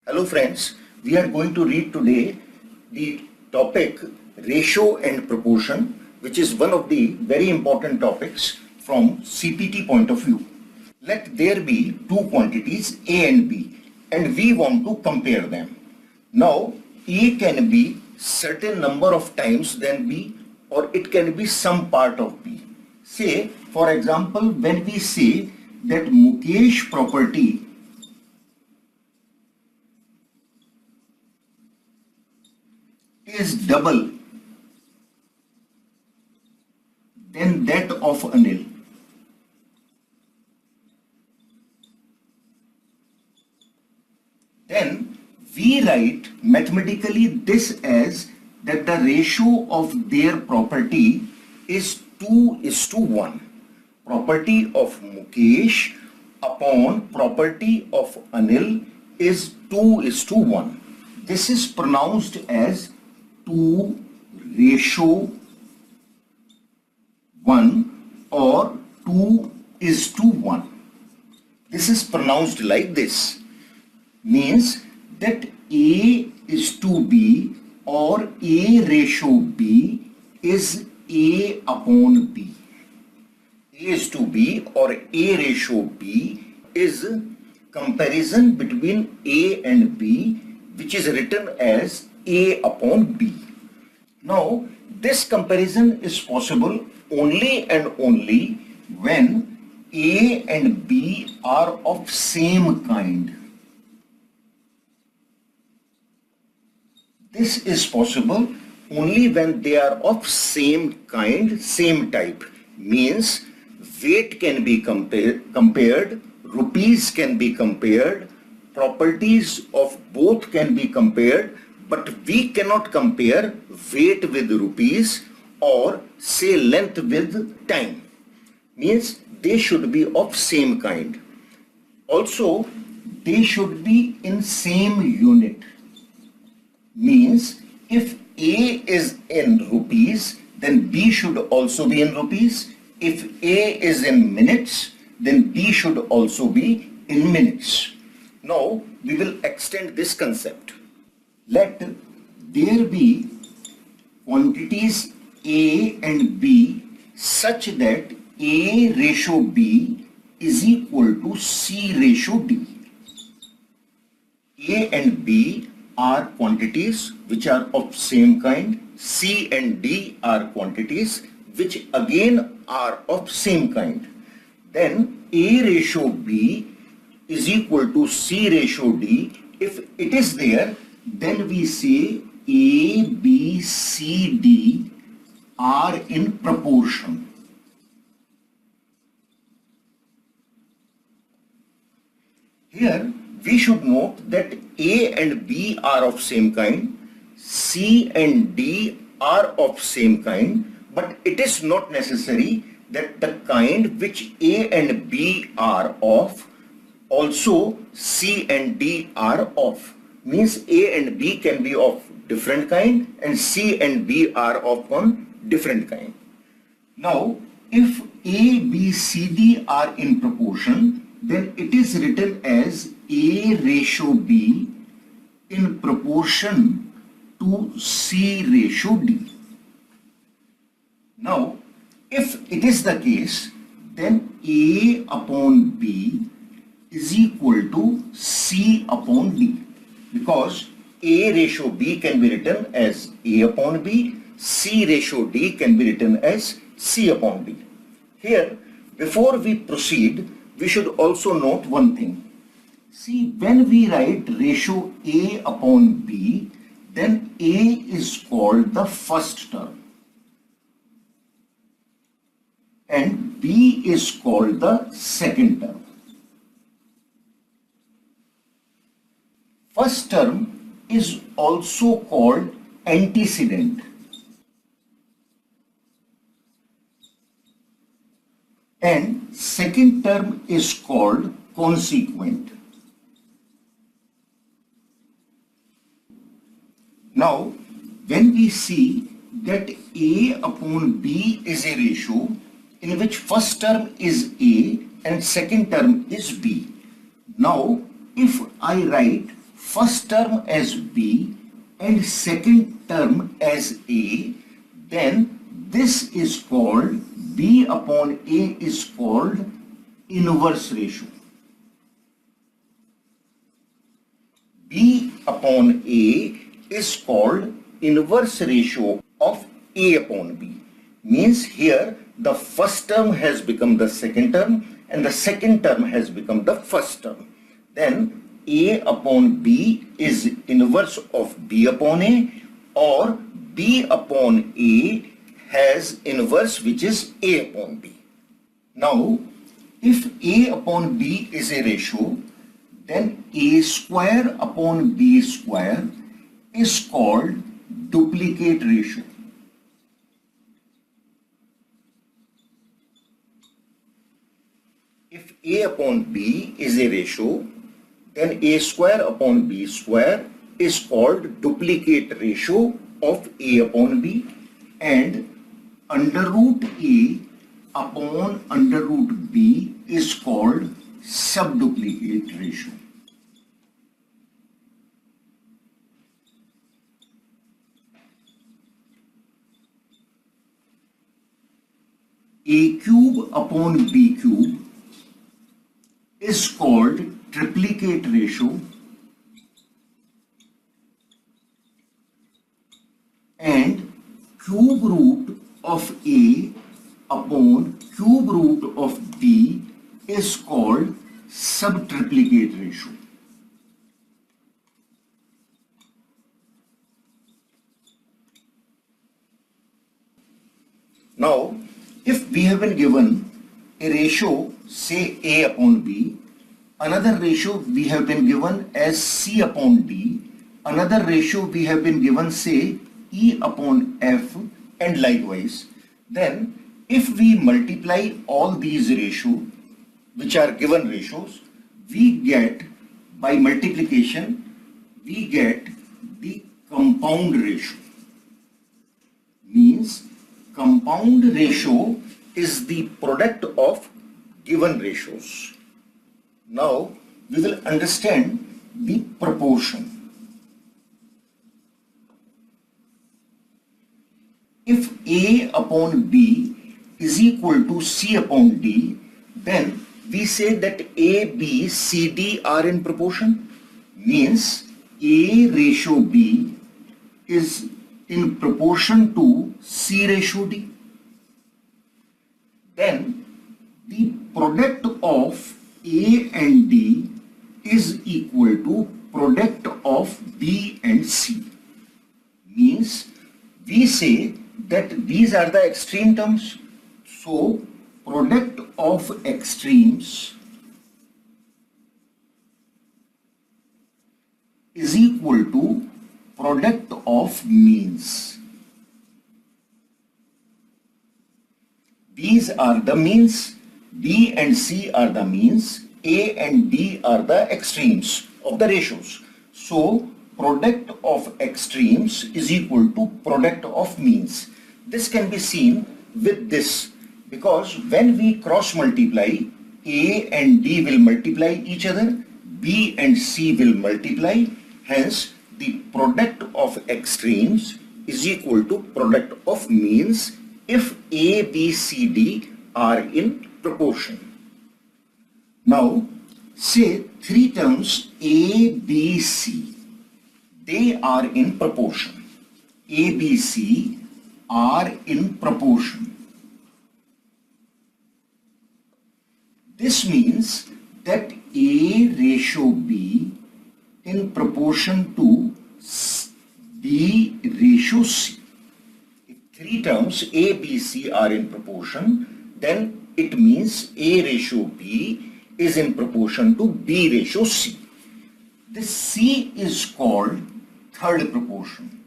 Hello friends, we are going to read today the topic ratio and proportion, which is one of the very important topics from CPT point of view. Let there be two quantities A and B and we want to compare them. Now A can be certain number of times than B or it can be some part of B. Say for example when we say that Mukesh property is double than that of Anil. Then we write mathematically this as that the ratio of their property is 2:1. Property of Mukesh upon property of Anil is 2:1. This is pronounced as 2:1 or 2:1. This is pronounced like this. Means that A is to B or A ratio B is A upon B. A is to B or A ratio B is comparison between A and B, which is written as A upon B. Now, this comparison is possible only and only when A and B are of same kind. This is possible only when they are of same kind, same type. Means weight can be compared, rupees can be compared, properties of both can be compared, but we cannot compare weight with rupees or say length with time. Means they should be of same kind. Also, they should be in same unit. Means if A is in rupees, then B should also be in rupees. If A is in minutes, then B should also be in minutes. Now we will extend this concept. Let there be quantities A and B such that A ratio B is equal to C ratio D. A and B are quantities which are of same kind. C and D are quantities which again are of same kind. Then A ratio B is equal to C ratio D. If it is there, then we say A, B, C, D are in proportion. Here we should note that A and B are of same kind, C and D are of same kind, but it is not necessary that the kind which A and B are of also C and D are of. Means A and B can be of different kind and C and B are of one different kind. Now if A, B, C, D are in proportion, then it is written as A ratio B in proportion to C ratio D. Now if it is the case, then A upon B is equal to C upon D, because A ratio B can be written as A upon B, C ratio D can be written as C upon D. Here, before we proceed, we should also note one thing. See, when we write ratio A upon B, then A is called the first term and B is called the second term. First term is also called antecedent and second term is called consequent. Now, when we see that A upon B is a ratio in which first term is A and second term is B. Now, if I write first term as B and second term as A, then this is called, B upon A is called inverse ratio. B upon A is called inverse ratio of A upon B. Means here the first term has become the second term and the second term has become the first term. Then A upon B is inverse of B upon A, or B upon A has inverse which is A upon B. Now if A upon B is a ratio, then A square upon B square is called duplicate ratio. If A upon B is a ratio, then A square upon B square is called duplicate ratio of A upon B, and under root A upon under root B is called subduplicate ratio. A cube upon B cube is called triplicate ratio, and cube root of A upon cube root of B is called subtriplicate ratio. Now, if we have been given a ratio, say A upon B, another ratio we have been given as C upon D, another ratio we have been given, say, E upon F, and likewise, then if we multiply all these ratios, which are given ratios, we get, by multiplication, we get the compound ratio. Means compound ratio is the product of given ratios. Now we will understand the proportion. If A upon B is equal to C upon D, then we say that A, B, C, D are in proportion. Means A ratio B is in proportion to C ratio D. Then the product of A and D is equal to product of B and C. Means we say that these are the extreme terms. So product of extremes is equal to product of means. These are the means, B and C are the means, A and D are the extremes of the ratios. So product of extremes is equal to product of means. This can be seen with this, because when we cross multiply, A and D will multiply each other, B and C will multiply, hence the product of extremes is equal to product of means if A, B, C, D are in proportion. Now say three terms A, B, C, they are in proportion. A, B, C are in proportion. This means that A ratio B in proportion to B ratio C. If three terms A, B, C are in proportion, then it means A ratio B is in proportion to B ratio C. This C is called third proportion.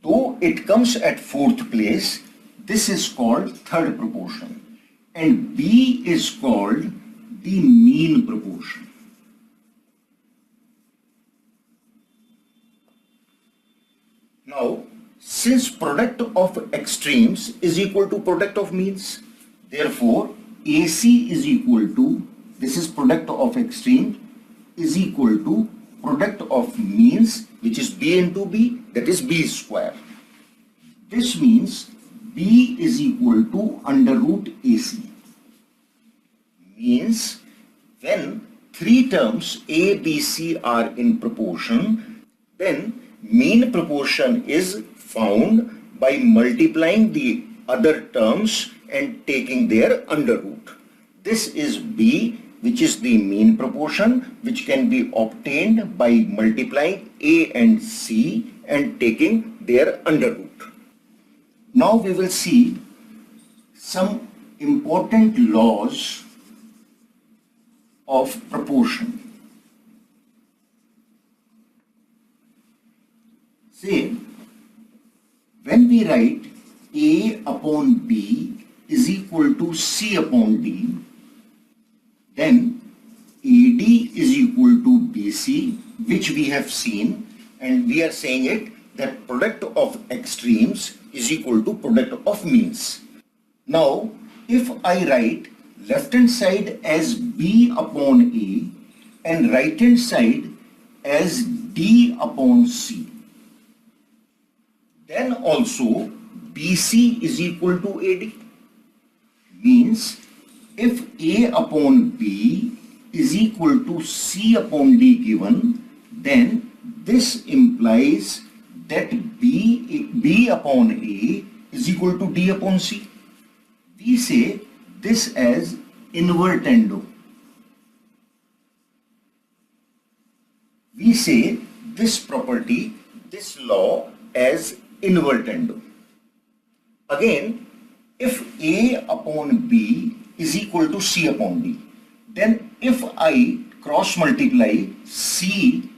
Though it comes at fourth place, this is called third proportion, and B is called the mean proportion. Now, since product of extremes is equal to product of means, therefore AC is equal to, this is product of extreme, is equal to product of means, which is B into B, that is B square. This means B is equal to under root AC. Means when three terms A, B, C are in proportion, then mean proportion is found by multiplying the other terms and taking their under root. This is B, which is the mean proportion, which can be obtained by multiplying A and C and taking their under root. Now we will see some important laws of proportion. Say, when we write A upon B is equal to C upon D, then AD is equal to BC, which we have seen, and we are saying it that product of extremes is equal to product of means. Now, if I write left hand side as B upon A and right hand side as D upon C, then also BC is equal to AD. Means if A upon B is equal to C upon D given, then this implies that B upon A is equal to D upon C. We say this as invertendo. We say this property, this law as invertendo. Again, if A upon B is equal to C upon D, then if I cross multiply C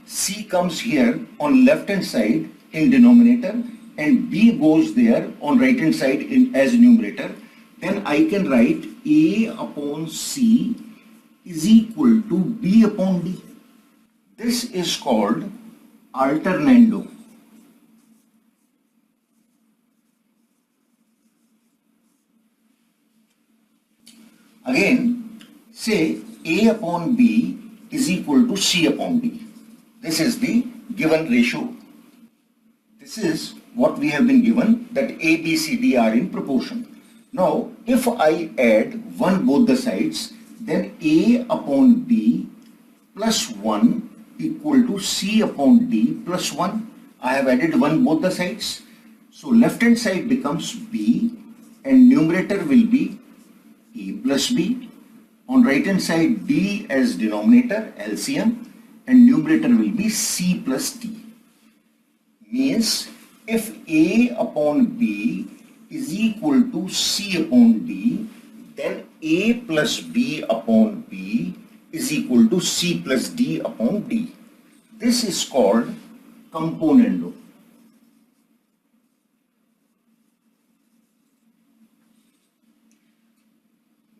comes here on left hand side in denominator and B goes there on right hand side as numerator, then I can write A upon C is equal to B upon D. This is called alternando. Again, say A upon B is equal to C upon D. This is the given ratio. This is what we have been given, that A, B, C, D are in proportion. Now, if I add 1 both the sides, then A upon B plus 1 equal to C upon D plus 1. I have added 1 both the sides. So left hand side becomes B and numerator will be A plus B. On right hand side D as denominator, LCM, and numerator will be C plus D. Means if A upon B is equal to C upon D, then A plus B upon B is equal to C plus D upon D. This is called componendo.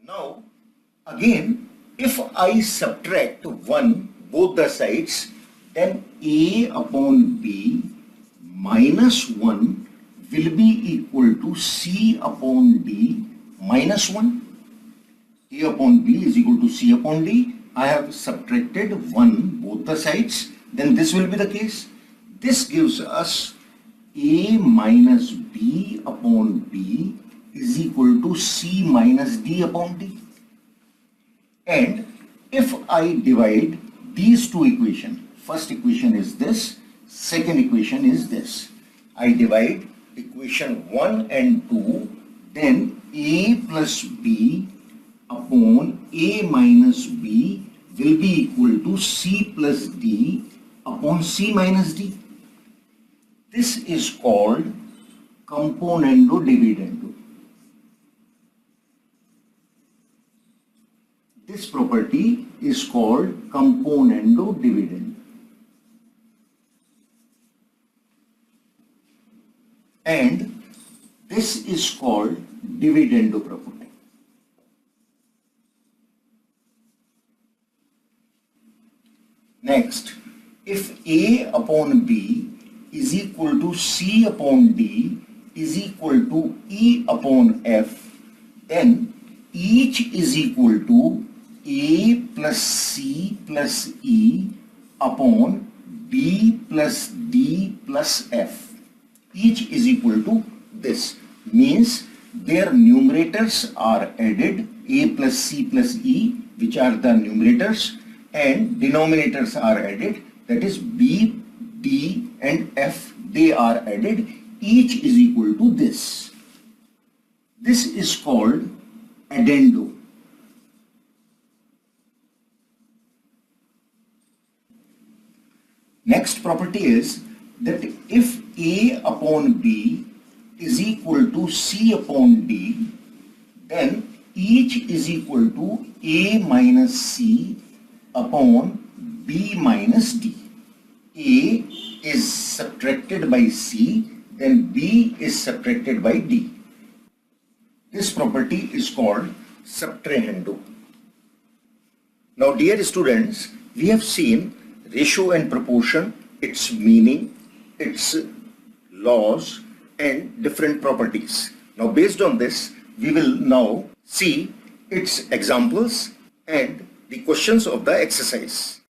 Now, again, if I subtract 1 both the sides, then A upon B minus 1 will be equal to C upon D minus 1. A upon B is equal to C upon D. I have subtracted 1 both the sides, then this will be the case. This gives us A minus B upon B is equal to C minus D upon D. And if I divide these two equations, first equation is this, second equation is this. I divide equation 1 and 2, then A plus B upon A minus B will be equal to C plus D upon C minus D. This is called componendo dividendo. This property is called componendo dividendo. And this is called dividendo property. Next, if A upon B is equal to C upon D is equal to E upon F, then each is equal to A plus C plus E upon B plus D plus F. Each is equal to this. Means their numerators are added, A plus C plus E, which are the numerators, and denominators are added, that is B, D and F, they are added. Each is equal to this. This is called addendo. Next property is that if A upon B is equal to C upon D, then each is equal to A minus C upon B minus D. A is subtracted by C, then B is subtracted by D. This property is called subtrahendo. Now, dear students, we have seen ratio and proportion, its meaning, its laws and different properties. Now, based on this, we will now see its examples and the questions of the exercise.